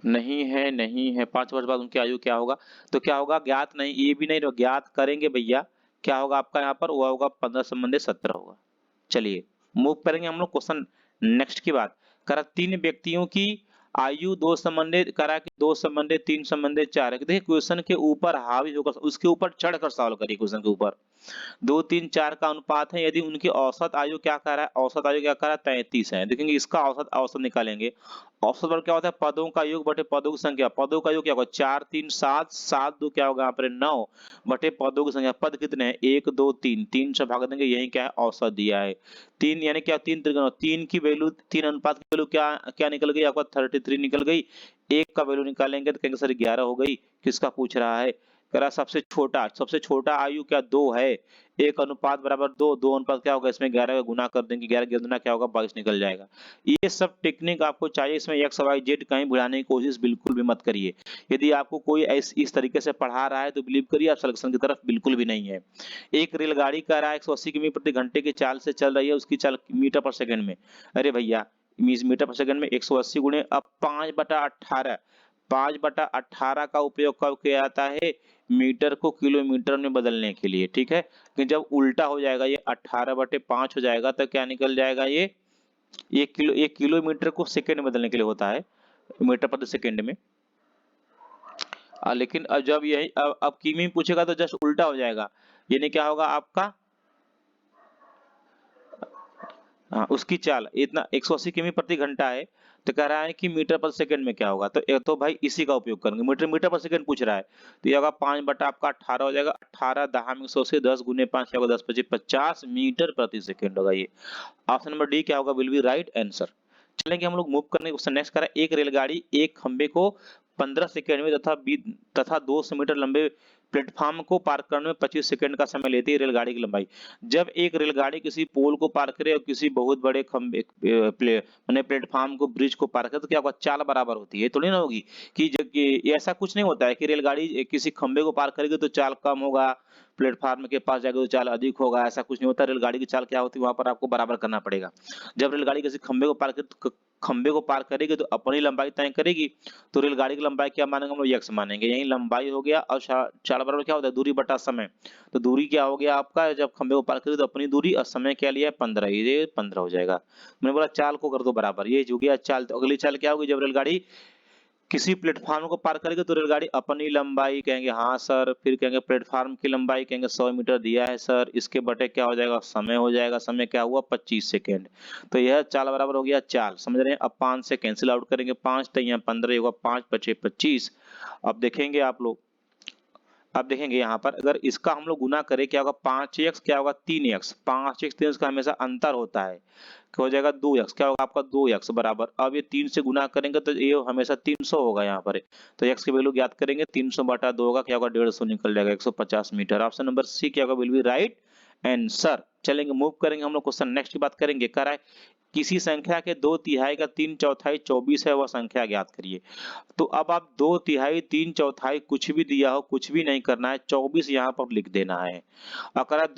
नहीं है 5 वर्ष बाद उनकी आयु क्या होगा? तो क्या होगा ज्ञात नहीं, ये भी नहीं ज्ञात करेंगे भैया, क्या होगा आपका यहाँ पर? वो होगा 15 संबंधित 17 होगा। चलिए मूव करेंगे हम लोग क्वेश्चन नेक्स्ट की बात। करा 3 व्यक्तियों की आयु 2 संबंधित, करा कि 2 संबंधित 3 संबंधित 4 है। देखिए क्वेश्चन के ऊपर हावी होकर उसके ऊपर चढ़कर सवाल करिए। क्वेश्चन के ऊपर 2 3 4 का अनुपात है, यदि उनकी औसत आयु क्या कह रहा है? औसत आयु क्या कह रहा है? 33 है। देखेंगे इसका औसत औसत निकालेंगे। औसत पर क्या होता है? पदों का योग बटे पदों की संख्या। पदों का योग क्या होगा? 4 3 7, 7 2 क्या होगा यहाँ पर 9 बटे पदों की संख्या। पद कितने हैं? 1 2 3, 3 से भाग देंगे, यही क्या है? औसत दिया है 3, यानी क्या 3 त्रिगुण 3 की वैल्यू 3 अनुपात की वैल्यू क्या क्या निकल गई आपका? 33 निकल गई। एक का वैल्यू निकालेंगे तो कहेंगे सर 11 हो गई। किसका पूछ रहा है? कह रहा सबसे छोटा आयु क्या 2 है, 1 अनुपात बराबर 2, 2 अनुपात क्या होगा इसमें 11 का गुना कर देंगे, 11 गुना क्या होगा 22 निकल जाएगा। ये सब टेक्निक आपको चाहिए, इसमें एक्स वाई जेड कहीं भुलाने की कोशिश बिल्कुल भी मत करिए। यदि आपको कोई इस तरीके से पढ़ा रहा है तो बिलीव करिए आप सिलेक्शन की तरफ बिल्कुल भी नहीं है। एक रेलगाड़ी कह रहा है 180 किमी प्रति घंटे की चाल से चल रही है, उसकी चाल मीटर पर सेकंड में। अरे भैया मीटर पर सेकंड में 180 गुणे अब 5/18, 5/18 का उपयोग कब किया जाता है? मीटर को किलोमीटर में बदलने के लिए, ठीक है। कि जब उल्टा हो जाएगा ये 18/5 हो जाएगा तो क्या निकल जाएगा? ये किलोमीटर को सेकंड में बदलने के लिए होता है, मीटर प्रति सेकंड में। लेकिन अब जब यही अब किमी पूछेगा तो जस्ट उल्टा हो जाएगा, यानी क्या होगा आपका? हाँ, उसकी चाल इतना 180 किमी प्रति घंटा है, तो कह रहा है कि मीटर पर सेकंड में क्या होगा? तो भाई इसी का उपयोग करेंगे। मीटर पर सेकंड पूछ रहा है तो ये होगा 5 बटा आपका 18 हो जाएगा। 18 दहा में 180, 10 गुने 5 क्या होगा? 10 25 50 मीटर प्रति सेकंड होगा। ये ऑप्शन नंबर डी क्या होगा? Will be right answer. चलेंगे हम लोग मूव करने क्वेश्चन नेक्स्ट करें। एक रेलगाड़ी एक खंबे को 15 सेकंड में तथा 200 मीटर लंबे प्लेटफॉर्म को पार करने में 25 सेकंड का समय लेती है रेलगाड़ी की लंबाई। जब एक रेलगाड़ी किसी पोल को पार करे और किसी बहुत बड़े खंबे माने प्लेटफॉर्म को ब्रिज को पार करे तो क्या होगा? चाल बराबर होती है, थोड़ी ना होगी कि ऐसा कुछ नहीं होता है कि रेलगाड़ी किसी खंबे को पार करेगी तो चाल कम होगा, प्लेटफॉर्म के पास जाएगा तो चाल अधिक होगा, ऐसा कुछ नहीं होता। रेलगाड़ी की चाल क्या होती है वहां पर आपको बराबर करना पड़ेगा। जब रेलगाड़ी किसी खंबे को पार करेगी तो अपनी लंबाई तय करेगी, तो रेलगाड़ी की लंबाई क्या मानेंगे हम लोग? यक्स मानेंगे। यही लंबाई हो गया और चाल बराबर क्या होता है? दूरी बटा समय। तो दूरी क्या हो गया आपका? जब खंबे को पार करेगी तो अपनी दूरी और समय क्या लिया है? 15, ये 15 हो जाएगा। मैंने बोला चाल को कर दो बराबर, ये हो गया चाल। तो अगली चाल क्या होगी? जब रेलगाड़ी किसी प्लेटफॉर्म को पार करेगी तो रेलगाड़ी अपनी लंबाई कहेंगे हाँ सर, फिर कहेंगे प्लेटफॉर्म की लंबाई कहेंगे 100 मीटर दिया है सर, इसके बटे क्या हो जाएगा? समय हो जाएगा। समय क्या हुआ? 25 सेकेंड। तो यह चाल बराबर हो गया चाल, समझ रहे हैं। अब 5 से कैंसिल आउट करेंगे, 5 तो यहाँ 15 होगा, 5 5 25। अब देखेंगे आप लोग, अब देखेंगे यहाँ पर अगर इसका हम लोग गुना करें क्या होगा? 5x क्या होगा? 3x। 5x 3x का हमेशा अंतर होता है, क्या हो जाएगा? 2x। क्या होगा आपका? 2x बराबर, अब ये 3 से गुना करेंगे तो ये हमेशा 300 होगा यहाँ पर। तो x की वैल्यू ज्ञात करेंगे, 300 बटा 2 होगा, क्या होगा? 150 निकल जाएगा, 150 मीटर। ऑप्शन नंबर सी क्या होगा? Will be right answer. चलेंगे, मूव करेंगे हम लोग क्वेश्चन नेक्स्ट की बात करेंगे। कह रहा है किसी संख्या के 2/3 का 3/4 24 है, वह संख्या ज्ञात करिए। तो अब आप 2/3 3/4 कुछ भी दिया हो, कुछ भी नहीं करना है, 24 यहाँ पर लिख देना है। और कह रहा है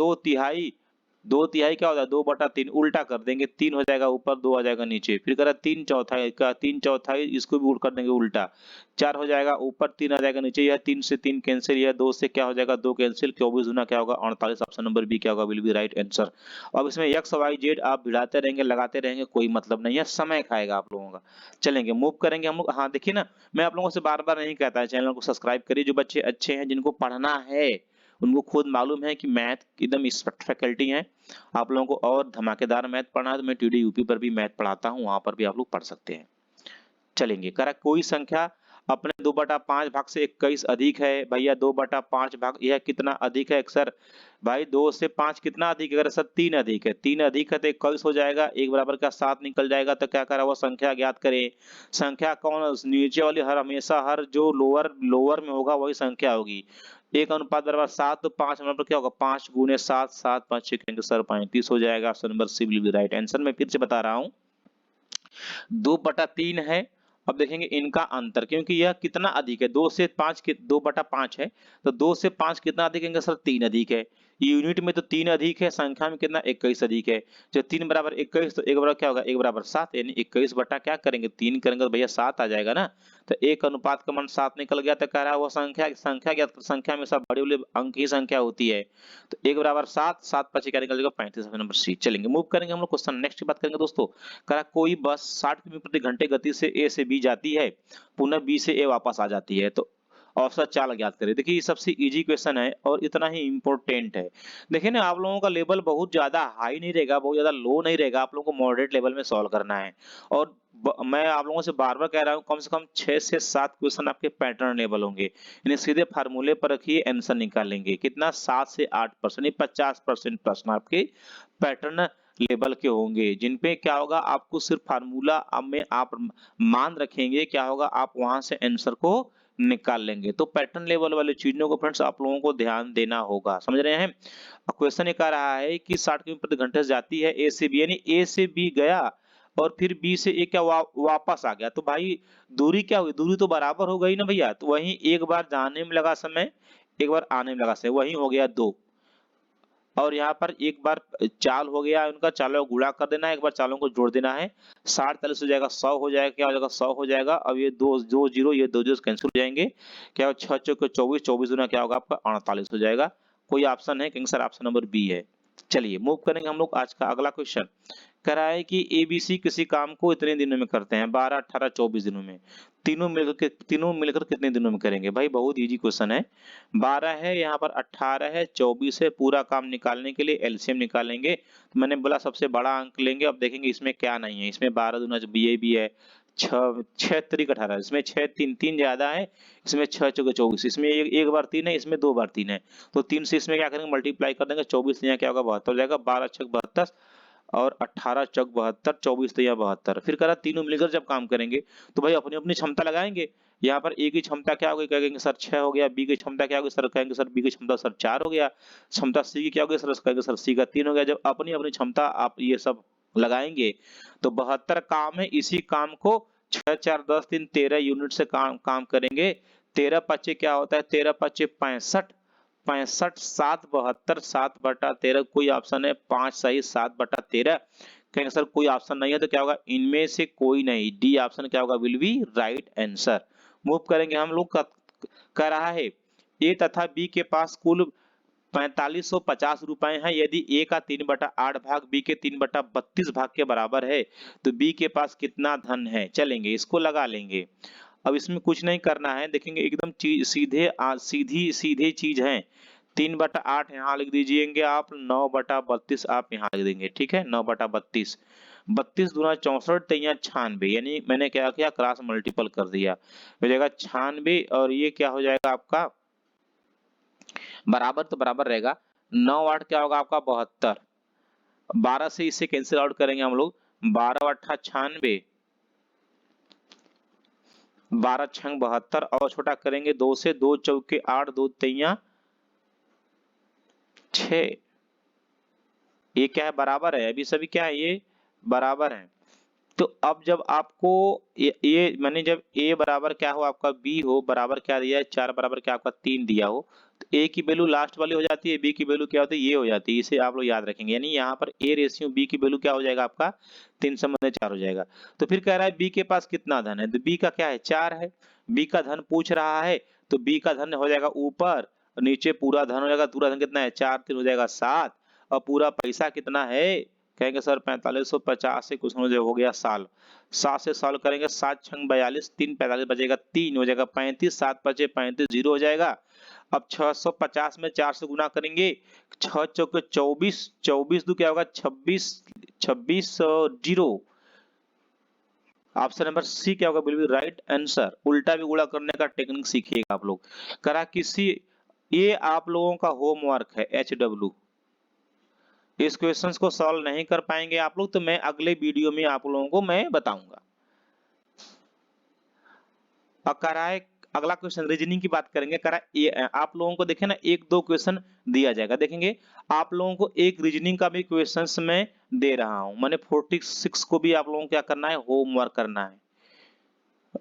2/3 क्या होता है, 2/3 उल्टा कर देंगे, 3 हो जाएगा ऊपर, 2 आ जाएगा नीचे। फिर कह रहा है 3/4 का 3/4 इसको भी कर देंगे उल्टा, 4 हो जाएगा ऊपर, 3 आ जाएगा नीचे। यह 3 से 3 कैंसिल, यह 2 से क्या हो जाएगा, 2 कैंसिल, 24 दूना क्या होगा 48। ऑप्शन नंबर बी क्या होगा, विल बी राइट आंसर। अब इसमें एक्स वाई जेड आप भिड़ाते रहेंगे, लगाते रहेंगे, कोई मतलब नहीं है, समय खाएगा आप लोगों का। चलेंगे, मूव करेंगे हम लोग। हाँ देखिए ना, मैं आप लोगों से बार बार नहीं कहता है चैनल को सब्सक्राइब करिए। जो बच्चे अच्छे हैं, जिनको पढ़ना है, उनको खुद मालूम है कि मैथ एकदम फैकल्टी है, आप लोगों को और धमाकेदार मैथ पढ़ना है तो मैं टीडी यूपी पर भी मैथ पढ़ाता हूँ, वहां पर भी आप लोग पढ़ सकते हैं। चलेंगे, करा कोई संख्या अपने 2/5 भाग से 21 अधिक है। भैया 2/5 भाग यह कितना अधिक है सर? भाई 2 से 5 कितना अधिक है? अगर सर 3 अधिक है, 3 अधिक है तो 21 हो जाएगा, 1 बराबर का 7 निकल जाएगा। तो क्या करा, वो संख्या ज्ञात करें। संख्या कौन, नीचे वाली हर हमेशा हर जो लोअर में होगा वही संख्या होगी। 1:7 तो 5 नंबर पर क्या होगा, 5 गुने 7, 7 5 करेंगे सर 35 हो जाएगा। Option number C will be right answer. मैं फिर से बता रहा हूँ, 2/3 है। अब देखेंगे इनका अंतर, क्योंकि यह कितना अधिक है, 2 से 5 के 2/5 है, तो 2 से 5 कितना अधिक है सर? 3 अधिक है। यूनिट में तो 3 अधिक है, संख्या में कितना 21 अधिक है। जो 3 बराबर 21 तो 1 बराबर क्या होगा, 1 बराबर 7, यानी 21 बटा क्या करेंगे 3 करेंगे तो भैया 7 आ जाएगा ना। तो 1 अनुपात का मान 7 निकल गया। तो कह रहा है वो संख्या क्या, संख्या में सब बड़े बड़े अंक ही संख्या होती है। तो 1 बराबर 7, 7 5 क्या निकल जाएगा 35। Number C. चलेंगे, मूव करेंगे हम लोग क्वेश्चन नेक्स्ट की बात करेंगे दोस्तों। करा कोई बस 60 किलोमीटर प्रति घंटे गति से ए से बी जाती है, पुनः बी से ए वापस आ जाती है, तो औसत चाल ज्ञात करें। देखिए ये सबसे इजी क्वेश्चन है और इतना ही इंपॉर्टेंट है। देखिए ना, आप लोगों का लेवल बहुत ज्यादा हाई नहीं रहेगा, बहुत ज्यादा लो नहीं रहेगा, आप लोगों को मॉडरेट लेवल में सॉल्व करना है। और मैं आप लोगों से बार बार कह रहा हूँ, कम से कम 6 से 7 क्वेश्चन आपके पैटर्न लेवल होंगे, इन्हें सीधे फार्मूले पर रखिए, आंसर निकालेंगे। कितना, 7 से 8%, 50% प्रश्न आपके पैटर्न लेवल के होंगे, जिन पे क्या होगा, आपको सिर्फ फार्मूला में आप मान रखेंगे, क्या होगा, आप वहां से आंसर को निकाल लेंगे। तो पैटर्न लेवल वाले चीजों को फ्रेंड्स आप लोगों को ध्यान देना होगा, समझ रहे हैं। क्वेश्चन ये कह रहा है कि 60 किलोमीटर प्रति घंटे से जाती है ए से बी, यानी ए से बी गया और फिर बी से ए क्या वापस आ गया। तो भाई दूरी क्या हुई, दूरी तो बराबर हो गई ना भैया। तो वहीं एक बार जाने में लगा समय, एक बार आने में लगा समय, वही हो गया 2। और यहाँ पर एक बार चाल हो गया उनका, चालों को गुणा कर देना है, एक बार चालों को जोड़ देना है। 60 40 हो जाएगा, 100 हो जाएगा, क्या हो जाएगा 100 हो जाएगा। अब ये दो दो जीरो, ये दो जीरो कैंसिल हो जाएंगे, क्या हो 6 चौके 24, 24 दूना क्या होगा आपका 48 हो जाएगा। कोई ऑप्शन है कि सर ऑप्शन नंबर बी है। चलिए मूव करेंगे हम लोग आज का अगला क्वेश्चन। कह रहा है कि एबीसी किसी काम को इतने दिनों में करते हैं, 12 18 24 दिनों में। तीनों मिलकर कितने दिनों में करेंगे? भाई बहुत इजी क्वेश्चन है। 12 है, यहाँ पर 18 है, 24 है। पूरा काम निकालने के लिए एलसीएम निकालेंगे, तो मैंने बोला सबसे बड़ा अंक लेंगे। अब देखेंगे इसमें क्या नहीं है, इसमें 12 दूना बी है, 6 3 18, इसमें 6 3 3 ज्यादा है, इसमें 6 चौके 24, इसमें एक बार 3 है, इसमें 2 बार 3 है। तो 3 से इसमें क्या करेंगे मल्टीप्लाई कर देंगे, 24 यहाँ क्या होगा 72 हो जाएगा, 12 6 72 और 18 चौक 72, 24 तो यहाँ 72। फिर करा तीनों मिलकर जब काम करेंगे तो भाई अपनी अपनी क्षमता लगाएंगे। यहाँ पर ए की क्षमता क्या होगी, कहेंगे सर 6 हो गया। बी की क्षमता क्या होगी सर, कहेंगे सर बी की क्षमता सर 4 हो गया। क्षमता सी की क्या होगी सर, कहेंगे सर सी का 3 हो गया। जब अपनी अपनी क्षमता आप ये सब लगाएंगे तो 72 काम है, इसी काम को 6 4 10 3 13 यूनिट से काम करेंगे। 13 पच्चे क्या होता है, 13 पच्चे 65, 65 7 72, 7/13 कोई ऑप्शन है 5 सही, 7/13 कहेंगे सर कोई ऑप्शन नहीं है, तो क्या होगा इनमें से कोई नहीं, डी ऑप्शन क्या होगा will be right answer. Move करेंगे हम लोग कह रहा है ए तथा बी के पास कुल 4550 रुपए हैं। यदि ए का 3/8 भाग बी के 3/32 भाग के बराबर है तो बी के पास कितना धन है? चलेंगे इसको लगा लेंगे। अब इसमें कुछ नहीं करना है, देखेंगे एकदम सीधी सीधे चीज है। 3/8 यहाँ लिख दीजिएंगे आप, 9/32 आप यहाँ लिख देंगे, ठीक है 9/32। 32 दूना 64 तैया 96, यानी मैंने क्या किया क्रॉस मल्टीपल कर दिया, हो जाएगा 96 और ये क्या हो जाएगा आपका बराबर, तो बराबर रहेगा 9/8 क्या होगा आपका 72। 12 से इसे कैंसिल आउट करेंगे हम लोग, 12/8 96, 12 छंग 72 और छोटा करेंगे 2 से, 2 चौके 8, 2 तैया 6, ये क्या है, बराबर है, अभी सभी क्या है, ये बराबर है। तो अब जब आपको ये मैंने जब a बराबर क्या हो आपका b हो, बराबर क्या दिया है 4, बराबर क्या आपका 3 दिया हो, तो a की वैल्यू लास्ट वाली हो जाती है, b की वैल्यू क्या होती है, ये हो जाती है। इसे आप लोग याद रखेंगे, यानी यहाँ पर a रेशियो b की वैल्यू क्या हो जाएगा आपका 3/4 हो जाएगा। तो फिर कह रहा है b के पास कितना धन है, तो b का क्या है 4 है, b का धन पूछ रहा है, तो b का धन हो जाएगा ऊपर, नीचे पूरा धन हो जाएगा, पूरा धन कितना है 4 3 हो जाएगा 7, और पूरा पैसा कितना है, कहेंगे सर 4550 से कुछ हो गया साल, 7 से सॉल्व करेंगे, 7 छंग 42, 3 45 बचेगा, 3 हो जाएगा 35, 7 बचे 35, 0 हो जाएगा। अब 650 में 4 से गुना करेंगे, 6 चौके 24, 24 दो क्या होगा 26, 26 0, ऑप्शन नंबर सी क्या होगा, बिल्कुल राइट आंसर। उल्टा भी गुणा करने का टेक्निक सीखिएगा आप लोग। करा किसी, ये आप लोगों का होमवर्क है HW, इस क्वेश्चंस को सॉल्व नहीं कर पाएंगे आप लोग तो मैं अगले वीडियो में आप लोगों को मैं बताऊंगा। अब कराए अगला क्वेश्चन रीजनिंग की बात करेंगे। कराए आप लोगों को देखे ना, एक दो क्वेश्चन दिया जाएगा, देखेंगे आप लोगों को एक रीजनिंग का भी क्वेश्चंस मैं दे रहा हूं, मैंने 46 को भी आप लोगों को क्या करना है, होमवर्क करना है।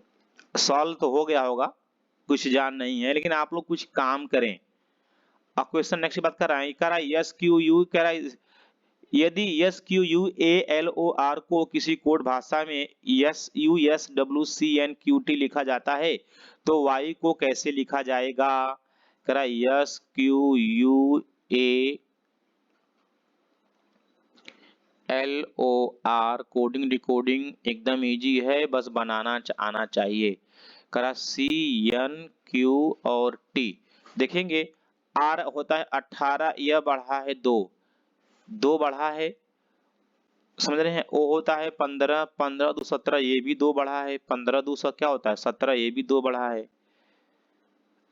सॉल्व तो हो गया होगा, कुछ जान नहीं है, लेकिन आप लोग कुछ काम करें। अब क्वेश्चन नेक्स्ट बात कर रहा है, कह रहा है यस क्यू यू, कह रहा है यदि S Q U A L O R को किसी कोड भाषा में S U S W C N Q T लिखा जाता है तो वाई को कैसे लिखा जाएगा। करा S Q U A L O R coding decoding एकदम इजी है, बस बनाना आना चाहिए। करा सी एन क्यू और टी, देखेंगे आर होता है 18, यह बढ़ा है 2, 2 बढ़ा है, समझ रहे हैं, ओ होता है 15, 15 2 17, ये भी 2 बढ़ा है, 15 2 क्या होता है 17, ये भी 2 बढ़ा है।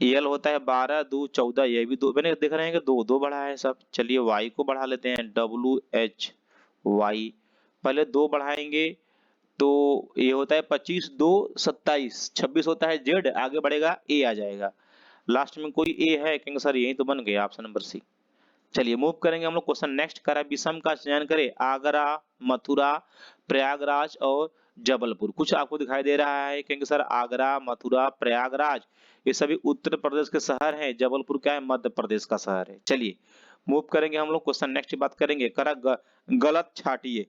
एल होता है 12 2 14, ये भी 2, मैंने देख रहे हैं कि 2 2 बढ़ा है सब। चलिए वाई को बढ़ा लेते हैं, डब्ल्यू एच वाई, पहले 2 बढ़ाएंगे तो ये होता है 25 2 27, 26 होता है जेड, आगे बढ़ेगा ए आ जाएगा, लास्ट में कोई ए है, कहेंगे सर यही तो बन गया ऑप्शन नंबर सी। चलिए मूव करेंगे हम लोग, क्वेश्चन नेक्स्ट करा विषम का चयन करें, आगरा, मथुरा, प्रयागराज और जबलपुर। कुछ आपको दिखाई दे रहा है, कहेंगे सर आगरा, मथुरा, प्रयागराज ये सभी उत्तर प्रदेश के शहर हैं, जबलपुर क्या है मध्य प्रदेश का शहर है। चलिए मूव करेंगे हम लोग, क्वेश्चन नेक्स्ट बात करेंगे, करा गलत छाटिए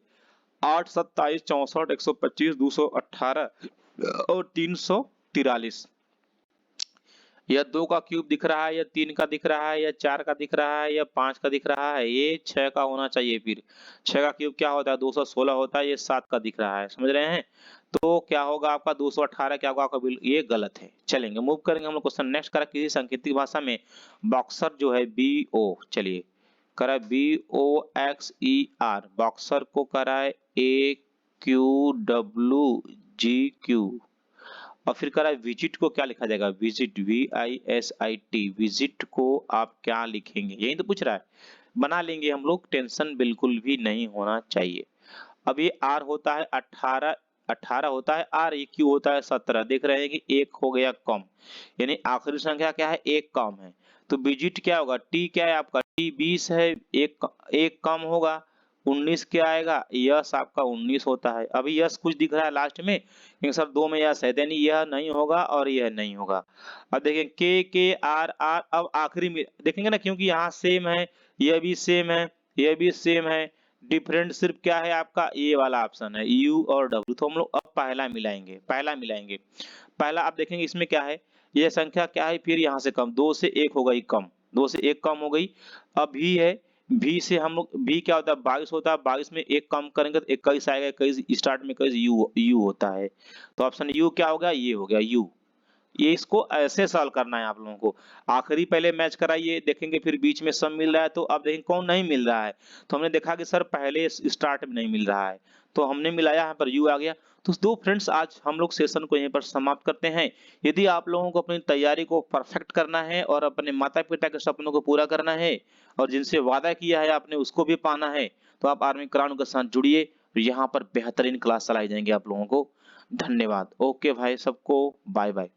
8 27 64 125 218 और 343, या 2 का क्यूब दिख रहा है, या 3 का दिख रहा है, या 4 का दिख रहा है, या 5 का दिख रहा है, ये 6 का होना चाहिए। फिर 6 का क्यूब क्या होता है 216 होता है, ये 7 का दिख रहा है, समझ रहे हैं, तो क्या होगा आपका 218, क्या होगा आपका, ये गलत है। चलेंगे मूव करेंगे हम लोग, क्वेश्चन नेक्स्ट करा किसी सांकेतिक भाषा में बॉक्सर जो है बी ओ, चलिए करा B O X E R, boxer को कराए A Q W G Q, और फिर करा विजिट को क्या लिखा जाएगा, विजिट VISIT, विजिट को आप क्या लिखेंगे, यही तो पूछ रहा है, बना लेंगे हम लोग, टेंशन बिल्कुल भी नहीं होना चाहिए। अब ये आर होता है 18, 18 होता है आर, ये क्यू होता है 17, देख रहे हैं कि एक हो गया कम, यानी आखिरी संख्या क्या है एक कम है, तो विजिट क्या होगा, टी क्या है आपका, टी 20 है, एक कम होगा 19 क्या आएगा, यस आपका 19 होता है। अभी यस कुछ दिख रहा है लास्ट में, लेकिन सर 2 में यस है, यानी यह नहीं होगा और यह नहीं होगा। अब देखें के आर आर, अब आखिरी में देखेंगे ना, क्योंकि यहाँ सेम है, यह भी सेम है, यह भी सेम है, डिफरेंट सिर्फ क्या है आपका ये वाला ऑप्शन है यू और डब्ल्यू, तो हम लोग अब पहला मिलाएंगे, पहला मिलाएंगे, पहला आप देखेंगे इसमें क्या है, यह संख्या क्या है, फिर यहाँ से कम, 2 से 1 हो गई कम, 2 से 1 कम हो गई। अब भी है, भी से हम लोग, भी क्या होता है 22 होता है, 22 में 1 कम करेंगे तो 21 आएगा, 21 स्टार्ट में 21 यू होता है, तो ऑप्शन यू क्या हो गया, ये हो गया यू। ये इसको ऐसे सॉल्व करना है आप लोगों को, आखिरी पहले मैच कराइए, देखेंगे फिर बीच में सब मिल रहा है, तो अब देखेंगे कौन नहीं मिल रहा है, तो हमने देखा कि सर पहले स्टार्ट में नहीं मिल रहा है, तो हमने मिलाया, यहाँ पर यू आ गया। तो दो फ्रेंड्स आज हम लोग सेशन को यहीं पर समाप्त करते हैं। यदि आप लोगों को अपनी तैयारी को परफेक्ट करना है और अपने माता पिता के सपनों को पूरा करना है और जिनसे वादा किया है आपने उसको भी पाना है, तो आप आर्मी क्राउन के साथ जुड़िए, यहाँ पर बेहतरीन क्लास चलाई जाएंगे आप लोगों को। धन्यवाद। ओके भाई सबको, बाय बाय।